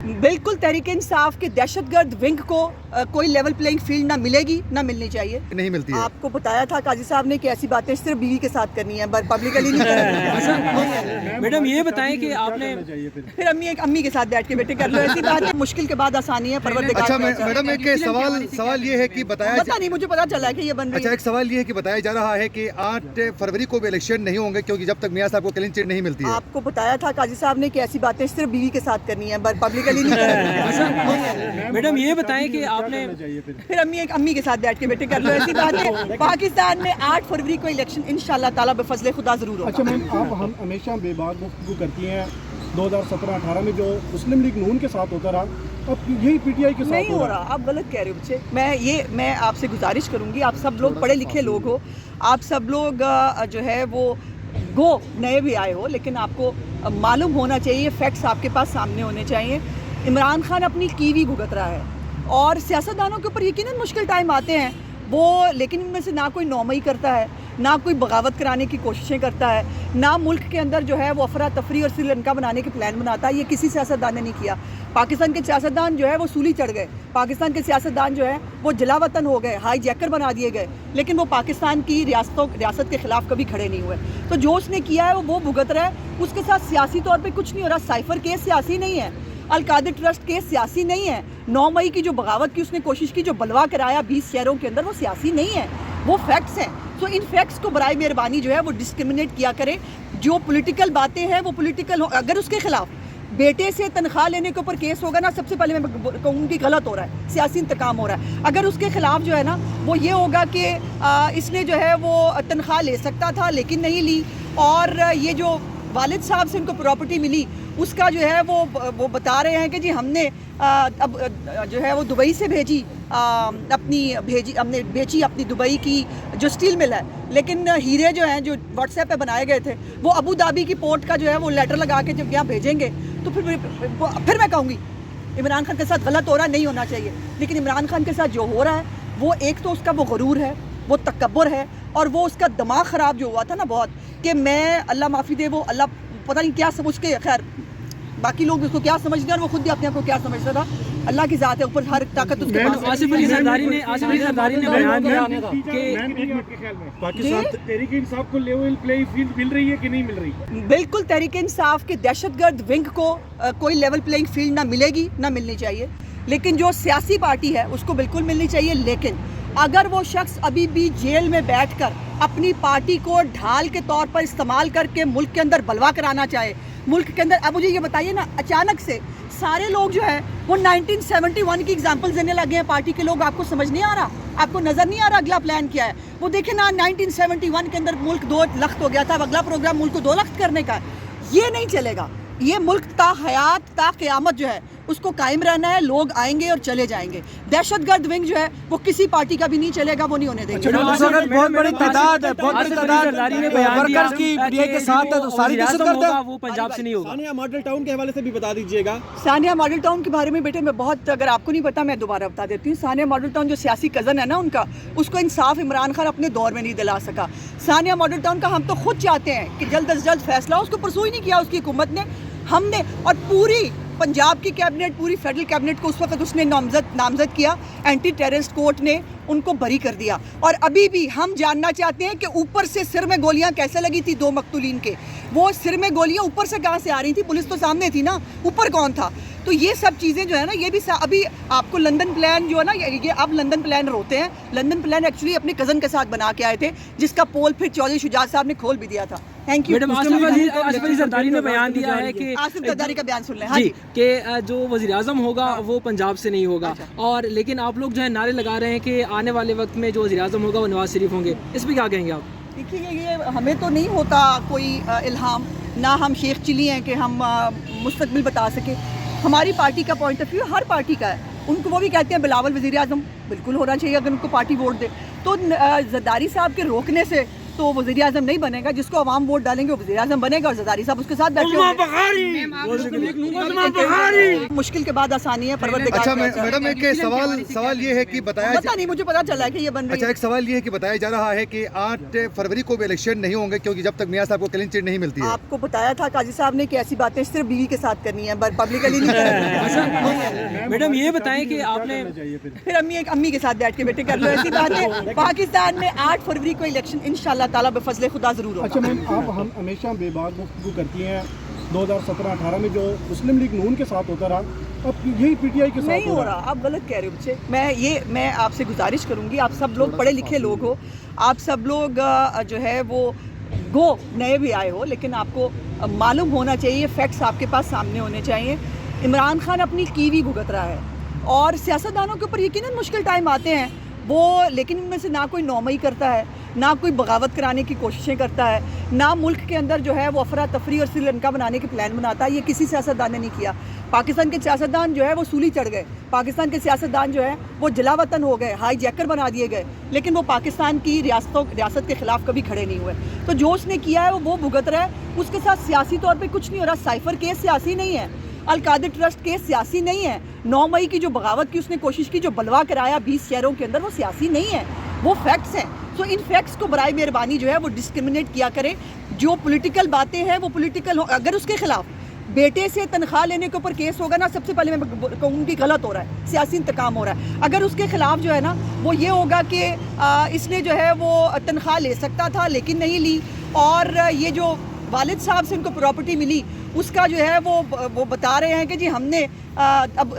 بالکل تحریک انصاف کے دہشت گرد ونگ کو کوئی لیول پلینگ فیلڈ نہ ملے گی نہ ملنی چاہیے. نہیں ملتی ہے. آپ کو بتایا تھا قاضی صاحب نے کہ ایسی باتیں صرف بیوی کے ساتھ کرنی ہے, پبلکلی نہیں کرنی. میڈم یہ بتائیں کہ آپ نے پھر امی کے ساتھ بیٹھ کے بیٹے کر لو, ایسی بات ہے. مشکل کے بعد آسانی ہے. پروردگار. اچھا میڈم ایک سوال یہ ہے کہ بتایا پتا نہیں, مجھے پتا چلا کہ یہ بن رہی اچھا ہے. ایک سوال یہ ہے کہ بتایا جا رہا ہے کہ 8 فروری کو بھی الیکشن نہیں ہوں گے کیونکہ جب تک میاں صاحب کو کلین چٹ نہیں ملتی ہے. آپ کو بتایا تھا قاضی صاحب نے کہ ایسی باتیں صرف بیوی کے ساتھ کرنی ہے, پبلکلی نہیں کرنی. میڈم یہ بتائیں کہ آپ نے پھر امی کے ساتھ بیٹھ کے بیٹے کر لو, ایسی بات ہے. پاکستان میں 8 فروری کو الیکشن انشاءاللہ تعالیٰ بفضل خدا ضرور ہوگا. اچھا میم, آپ ہم ہمیشہ بے باک گفتگو کرتی ہیں. 2017-18 میں جو مسلم لیگ نون کے ساتھ ہوتا رہا, اب یہی پی ٹی آئی کے ساتھ نہیں ہو رہا. آپ غلط کہہ رہے ہو بچے. میں آپ سے گزارش کروں گی, آپ سب لوگ پڑھے لکھے لوگ ہو, آپ سب لوگ جو ہے وہ نئے بھی آئے ہو, لیکن آپ کو معلوم ہونا چاہیے, فیکٹس آپ کے پاس سامنے ہونے چاہیے. عمران خان اپنی کیوی بھگت رہا ہے اور سیاستدانوں کے اوپر یقیناً مشکل ٹائم آتے ہیں وہ, لیکن ان میں سے نہ کوئی نومئی کرتا ہے, نہ کوئی بغاوت کرانے کی کوششیں کرتا ہے, نہ ملک کے اندر جو ہے وہ افراتفری اور سری لنکا بنانے کے پلان بناتا ہے. یہ کسی سیاستدان نے نہیں کیا. پاکستان کے سیاستدان جو ہے وہ سولی چڑھ گئے, پاکستان کے سیاستدان جو ہے وہ جلا وطن ہو گئے, ہائی جیکر بنا دیے گئے, لیکن وہ پاکستان کی ریاست کے خلاف کبھی کھڑے نہیں ہوئے. تو جو اس نے کیا ہے وہ بھگت رہا ہے. اس کے ساتھ سیاسی طور پہ کچھ نہیں ہو رہا. سائفر کیس سیاسی نہیں ہے, القادر ٹرسٹ کیس سیاسی نہیں ہے, 9 مئی کی جو بغاوت کی اس نے کوشش کی, جو بلوا کرایا 20 شہروں کے اندر, وہ سیاسی نہیں ہے, وہ فیکٹس ہیں. تو ان فیکٹس کو برائے مہربانی جو ہے وہ ڈسکرمنیٹ کیا کرے. جو پولیٹیکل باتیں ہیں وہ پولیٹیکل, اگر اس کے خلاف بیٹے سے تنخواہ لینے کے اوپر کیس ہوگا نا, سب سے پہلے میں کہوں گی غلط ہو رہا ہے, سیاسی انتقام ہو رہا ہے. اگر اس کے خلاف جو ہے نا وہ یہ ہوگا کہ اس نے جو ہے وہ تنخواہ لے سکتا تھا لیکن نہیں لی, اور یہ جو والد صاحب سے ان کو پراپرٹی ملی اس کا جو ہے وہ بتا رہے ہیں کہ جی ہم نے اب جو ہے وہ دبئی سے ہم نے بیچی اپنی دبئی کی جو سٹیل مل ہے, لیکن ہیرے جو ہیں جو واٹس ایپ پہ بنائے گئے تھے وہ ابو دھابی کی پورٹ کا جو ہے وہ لیٹر لگا کے جب یہاں بھیجیں گے تو پھر میں کہوں گی عمران خان کے ساتھ غلط ہو رہا ہے, نہیں ہونا چاہیے. لیکن عمران خان کے ساتھ جو ہو رہا ہے وہ ایک تو اس کا وہ غرور ہے, وہ تکبر ہے, اور وہ اس کا دماغ خراب جو ہوا تھا نا بہت, کہ میں اللہ معافی دے, وہ اللہ پتہ نہیں کیا سمجھ کے, خیر باقی لوگ اس کو کیا سمجھتے ہیں اور وہ خود بھی اپنے آپ کو کیا سمجھتا تھا, اللہ کی ذات ہے اوپر, ہر طاقت اس کے پاس. آصف علی زرداری نے بیان دیا کہ پاکستان تحریک انصاف کو لیول پلے فیلڈ مل رہی ہے کہ نہیں مل رہی؟ بالکل تحریک انصاف کے دہشت گرد ونگ کو کوئی لیول پلینگ فیلڈ نہ ملے گی نہ ملنی چاہیے, لیکن جو سیاسی پارٹی ہے اس کو بالکل ملنی چاہیے. لیکن اگر وہ شخص ابھی بھی جیل میں بیٹھ کر اپنی پارٹی کو ڈھال کے طور پر استعمال کر کے ملک کے اندر بلوا کرانا چاہے, ملک کے اندر, اب مجھے یہ بتائیے نا, اچانک سے سارے لوگ جو ہے وہ 1971 کی ایگزامپل دینے لگے ہیں پارٹی کے لوگ. آپ کو سمجھ نہیں آ رہا, آپ کو نظر نہیں آ رہا اگلا پلان کیا ہے؟ وہ دیکھیں نا 1971 کے اندر ملک 2 لخت ہو گیا تھا, اب اگلا پروگرام ملک کو 2 لخت کرنے کا ہے. یہ نہیں چلے گا. یہ ملک تا حیات تا قیامت جو ہے اس کو قائم رہنا ہے. لوگ آئیں گے اور چلے جائیں گے. دہشت گرد ونگ جو ہے وہ کسی پارٹی کا بھی نہیں چلے گا, وہ نہیں ہونے دیں گے. بہت بڑی تعداد ہے, بہت بڑی تعداد ورکرز کی پی کے ساتھ ہے, تو ساری دہشت گرد ہے. وہ پنجاب سے نہیں ہوگا. ثانیہ ماڈل ٹاؤن کے حوالے سے بھی بتا دیجیے گا. ثانیہ ماڈل ٹاؤن کے بارے میں بیٹے میں بہت, اگر آپ کو نہیں پتا میں دوبارہ بتا دیتی ہوں. ثانیہ ماڈل ٹاؤن جو سیاسی کزن ہے نا ان کا, اس کو انصاف عمران خان اپنے دور میں نہیں دلا سکا. ثانیہ ماڈل ٹاؤن کا ہم تو خود چاہتے ہیں کہ جلد از جلد فیصلہ, اس کو پرسو ہی نہیں کیا اس کی حکومت نے, ہم نے. اور پوری پنجاب کی کیبنٹ, پوری فیڈرل کیبنٹ کو اس وقت اس نے نامزد کیا, اینٹی ٹیررسٹ کورٹ نے ان کو بری کر دیا. اور ابھی بھی ہم جاننا چاہتے ہیں کہ اوپر سے سر میں گولیاں کیسے لگی تھی 2 مقتولین کے, وہ سر میں گولیاں اوپر سے کہاں سے آ رہی تھی؟ پولیس تو سامنے تھی نا, اوپر کون تھا؟ تو یہ سب چیزیں جو ہے نا, یہ بھی ابھی آپ کو لندن پلان جو ہے نا, یہ اب لندن پلان روتے ہیں. لندن پلان ایکچولی اپنے کزن کے ساتھ بنا کے آئے تھے, جس کا پول پھر چودھری شجاعت صاحب نے کھول بھی دیا تھا. Thank you. Madam Asif Ali Zardari نے بیان دیا ہے کہ آصف زرداری کا بیان سن لیں. جی, کہ جو وزیر اعظم ہوگا وہ پنجاب سے نہیں ہوگا, اور لیکن آپ لوگ جو ہے نعرے لگا رہے ہیں کہ آنے والے وقت میں جو وزیر اعظم ہوگا وہ نواز شریف ہوں گے. اس پہ کیا کہیں گے آپ؟ دیکھیے یہ ہمیں تو نہیں ہوتا کوئی الہام, نہ ہم شیخ چلی ہیں کہ ہم مستقبل بتا سکیں. ہماری پارٹی کا پوائنٹ آف ویو ہر پارٹی کا ہے. ان کو وہ بھی کہتے ہیں بلاول وزیر اعظم بالکل ہونا چاہیے اگر ان کو پارٹی ووٹ دے. تو زرداری صاحب کے روکنے سے تو वो वज़ीर आज़म नहीं बनेगा, जिसको अवाम वोट डालेंगे वो वज़ीर आज़म बनेगा और ज़रदारी साहब उसके साथ बैठे होंगे। मुश्किल के बाद आसानी है। परवरदिगार अच्छा का अच्छा। मैडम एक सवाल ये है कि पता नहीं, मुझे पता चला है कि ये बन रही अच्छा है। एक सवाल ये है कि बताया जा रहा है कि 8 फरवरी को भी इलेक्शन नहीं होंगे क्योंकि जब तक मियां साहब को क्लीन चिट नहीं मिलती है। आपको बताया था काजी साहब ने कि ऐसी बातें सिर्फ बीवी के साथ करनी है, पब्लिकली नहीं करनी। मैडम ये बताएं कि आपने फिर अम्मी के साथ बैठ के बेटे कर लो ऐसी बातें। पाकिस्तान में 8 फरवरी को इलेक्शन इंशाल्लाह ताला बफज़ल खुदा ज़रूर होगा। अच्छा मैम, आप हम हमेशा बेबाक गुफ्तगू करती हैं 2017-18 में जो मुस्लिम लीग नून के साथ होता रहा, अब यही पीटीआई के साथ नहीं हो रहा। आप गलत कह रहे हो बच्चे। मैं आपसे गुजारिश करूंगी, आप सब लोग पढ़े लिखे लोग हो, आप सब लोग जो है वो गो नए भी आए हो, लेकिन आपको मालूम होना चाहिए, फैक्ट्स आपके पास सामने होने चाहिए। इमरान खान अपनी कीवी भुगत रहा है और सियासतदानों के ऊपर यकीनन मुश्किल टाइम आते हैं वो, लेकिन इनमें से ना कोई नौमई करता है, ना कोई बगावत कराने की कोशिशें करता है, ना मुल्क के अंदर जो है वो अफरा तफरी और श्रीलंका बनाने के प्लान बनाता है। ये किसी सियासतदान ने नहीं किया। पाकिस्तान के सियासतदान जो है वो सूली चढ़ गए, पाकिस्तान के सियासतदान जो है वो जलावतन हो गए, हाई जैकर बना दिए गए, लेकिन वो पाकिस्तान की रियासत के खिलाफ कभी खड़े नहीं हुए। तो जो उसने किया है वो भुगत रहा है, उसके साथ सियासी तौर पर कुछ नहीं हो रहा। साइफर केस सियासी नहीं है, अल-कादिर ट्रस्ट केस सियासी नहीं है, 9 मई की जो बगावत की उसने कोशिश की, जो बलवा कराया 20 शहरों के अंदर, वो सियासी नहीं है, वो फैक्ट्स हैं। तो इन फैक्ट्स को बराए मेहरबानी जो है वो डिस्क्रिमिनेट किया करें। जो पॉलिटिकल बातें हैं वो पॉलिटिकल हो। अगर उसके खिलाफ बेटे से तनख्वाह लेने के ऊपर केस होगा ना, सबसे पहले मैं कहूँगी गलत हो रहा है, सियासी इंतकाम हो रहा है। अगर उसके खिलाफ जो है ना वो ये होगा कि इसने जो है वो तनख्वाह ले सकता था लेकिन नहीं ली, और ये जो वालिद साहब से उनको प्रॉपर्टी मिली उसका जो है वो बता रहे हैं कि जी हमने अब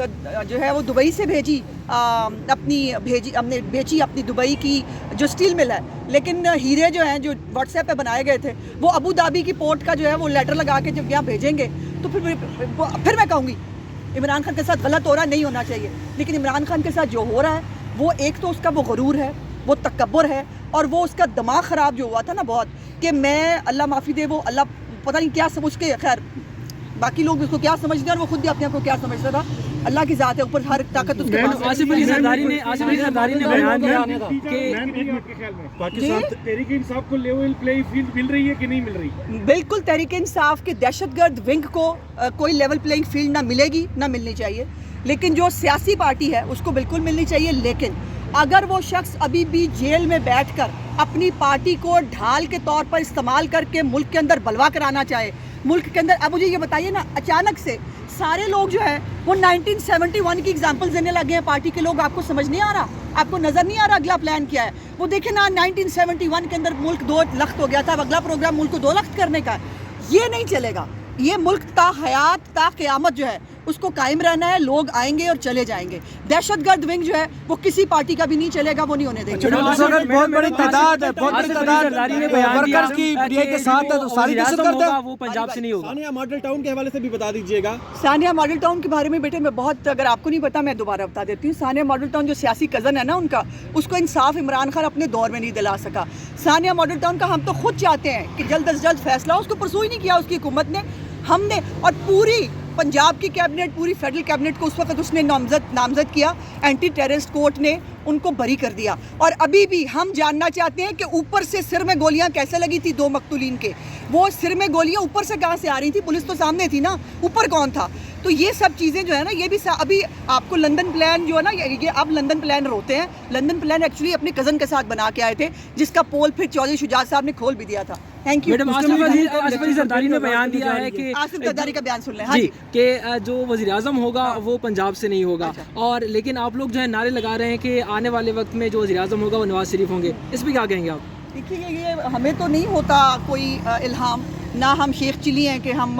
जो है वो दुबई से हमने बेची अपनी दुबई की जो स्टील मिल है, लेकिन हीरे जो हैं जो व्हाट्सएप पे बनाए गए थे वो अबू धाबी की पोर्ट का जो है वो लेटर लगा के जब यहाँ भेजेंगे तो फिर मैं कहूँगी इमरान खान के साथ गलत हो रहा, नहीं होना चाहिए। लेकिन इमरान खान के साथ जो हो रहा है वो एक तो उसका वो गरूर है, वो तकब्बुर है, और वो उसका दिमाग ख़राब जो हुआ था ना बहुत, कि मैं अल्लाह माफ़ी दे, वो अल्लाह पता नहीं क्या समझ के, खैर बाकी लोग उसको क्या समझते हैं और वो खुद भी अपने आप को क्या समझता था, अल्लाह की ज़ात है, ऊपर हर ताकत उसके पास है। आसिफ अली जरदारी ने बयान दिया कि पाकिस्तान तहरीक इंसाफ को लेवल प्लेइंग फील्ड मिल रही है कि नहीं मिल रही? बिल्कुल तहरीक इंसाफ के दहशतगर्द विंग को कोई लेवल प्लेइंग फील्ड ना मिलेगी, ना मिलनी चाहिए, लेकिन जो सियासी पार्टी है उसको बिल्कुल मिलनी चाहिए। लेकिन अगर वो शख्स अभी भी जेल में बैठकर अपनी पार्टी को ढाल के तौर पर इस्तेमाल करके मुल्क के अंदर बलवा कराना चाहे, मुल्क के अंदर, अब मुझे ये बताइए ना, अचानक से सारे लोग जो है वो 1971 की एग्जांपल्स देने लगे हैं पार्टी के लोग। आपको समझ नहीं आ रहा, आपको नज़र नहीं आ रहा अगला प्लान क्या है? वो देखें ना, 1971 के अंदर मुल्क 2 लख्त हो गया था, अब अगला प्रोग्राम मुल्क को 2 लख्त करने का है। ये नहीं चलेगा। ये मुल्क ता हयात ता क़यामत जो है उसको कायम रहना है। लोग आएंगे और चले जाएंगे। दहशतगर्द विंग जो है वो किसी पार्टी का भी नहीं चलेगा, वो नहीं होने देंगे। बहुत बड़ी तादाद है, बहुत बड़ी तादाद वर्कर्स की पीटीआई के साथ है, तो सारी दहशत गर्द है, वो पंजाब से नहीं होगा। सानिया मॉडल टाउन के हवाले से भी बता दीजिएगा। सानिया मॉडल टाउन के बारे में बेटे मैं बहुत, अगर आपको नहीं पता मैं दोबारा बता देती हूँ। सानिया मॉडल टाउन जो सियासी कज़न है ना उनका, उसको इंसाफ इमरान खान अपने दौर में नहीं दिला सका। सानिया मॉडल टाउन का हम तो खुद चाहते हैं कि जल्द से जल्द फैसला, उसको परसू ही नहीं किया उसकी हुकूमत ने, हमने। और पूरी पंजाब की कैबिनेट, पूरी फेडरल कैबिनेट को उस वक्त उसने नामजद किया, एंटी टेररिस्ट कोर्ट ने उनको बरी कर दिया। और अभी भी हम जानना चाहते हैं कि ऊपर से सिर में गोलियां कैसे लगी थी 2 मकतूलीन के, वो सिर में गोलियां ऊपर से कहाँ से आ रही थी? पुलिस तो सामने थी ना, ऊपर कौन था? तो ये सब चीज़ें जो है ना, ये भी अभी आपको लंदन प्लान जो है ना, ये अब लंदन प्लान होते हैं। लंदन प्लान एक्चुअली अपने कज़न के साथ बना के आए थे, जिसका पोल फिर चौधरी शुजात साहब ने खोल भी दिया था। Thank you. Madam Asif Ali Zardari ने बयान दिया है कि आसिफ जरदारी का बयान सुन लें। हाँ जी, जी, कि जो वज़ीर आज़म होगा वो पंजाब से नहीं होगा, और लेकिन आप लोग जो है नारे लगा रहे हैं कि आने वाले वक्त में जो वज़ीर आज़म होगा वो नवाज शरीफ होंगे। इस पर क्या कहेंगे आप? देखिए ये हमें तो नहीं होता कोई इल्हाम, ना हम शेख चिली हैं कि हम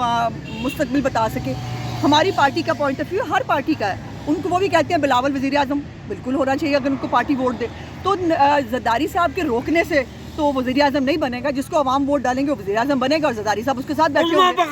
मुस्तकबिल बता सके। हमारी पार्टी का point of view her party का है, उनको वो भी कहते हैं बिलावल वज़ीर आज़म बिल्कुल होना चाहिए अगर उनको पार्टी वोट दे। तो जरदारी साहब के रोकने से तो वज़ीर आज़म नहीं बनेगा, जिसको अवाम वोट डालेंगे वो वज़ीर आज़म बनेगा और जरदारी साहब उसके साथ बैठे होंगे।